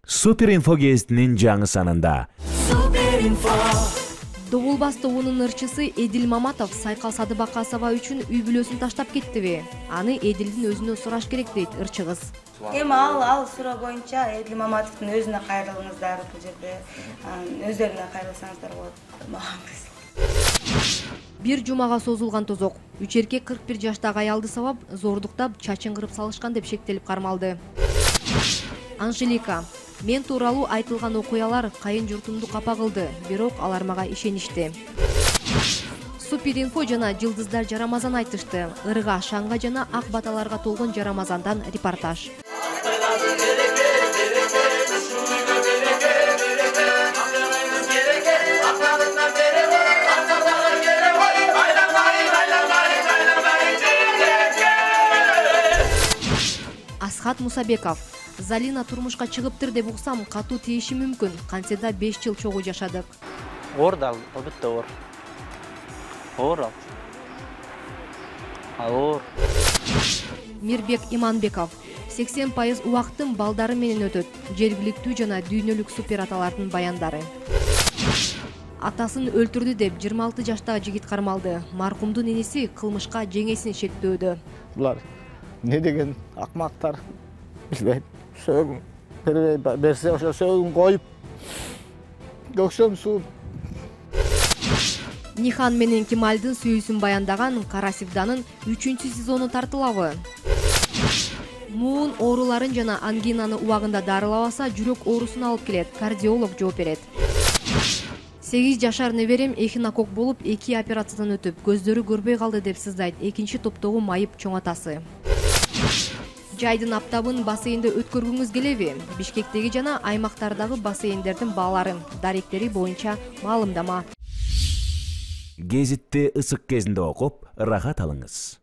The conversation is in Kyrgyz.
Супер инфо гезитинин жаңы санында. Добулбас тобунун ырчысы Эдил Маматов Сайкал Садыбакасова үчүн үй бүлөсүн таштап кеттиби? Аны Эдилдин өзүнө сураш керек дейт ырчыгыз. Эми ал суроо боюнча Эдил Маматовдун өзүнө кайрылыңыздар, бул жерде өздөрүнө кайрылсаңыздар болот. Бир жумага созулган тозок. 3 эркек 41 жаштагы аялды сабап, зордуктап, чачын кырып салышкан деп шектелип кармалды. Анжелика: мен тууралуу айтылган окуялар кайын журтумду капа кылды, бирок алар мага ишеништи. Супер инфо жана жылдыздар жарамазан айтышты. Ырга, шаңга жана ак баталарга толгон жарамазандан репортаж. Асхат Мусабеков: Залина турмушка чыгыптыр деп уксам, катуу тийиши мүмкүн. Кантсе да 5 жыл чогуу жашадык. Оор да, албетте оор. Оор ал. Оор. Мирбек Иманбеков: 80% убактым балдары менен өтөт. Жергиликтүү жана дүйнөлүк супер аталардын баяндары. Атасын өлтүрдү деп 26 жаштагы жигит кармалды. Маркумдун иниси кылмышка жеңесин шектөөдө. Булар не деген акмактар, билбейм. Сөгүн берсе ошо сөгүн коюп көксөм сууп. Нихан менен Кемалдын сүйүүсүн баяндаган Кара Севданын 3-сезону тартылабы? Муун ооруларын жана ангинаны убагында дарылабаса, жүрөк оорусун алып келет. Кардиолог жооп берет. 8 жашар неберем эхинокок болуп, 2 операциядан өтүп, көздөрү көрбөй калды деп сыздайт экинчи топтогу майып чоң атасы. Жайдын аптабын бассейнде өткөргүңүз келеби? Бишкектеги жана аймактардагы бассейндердин баалары, даректери боюнча маалымдама. Гезитти ысык кезинде окуп, ырахат алыңыз.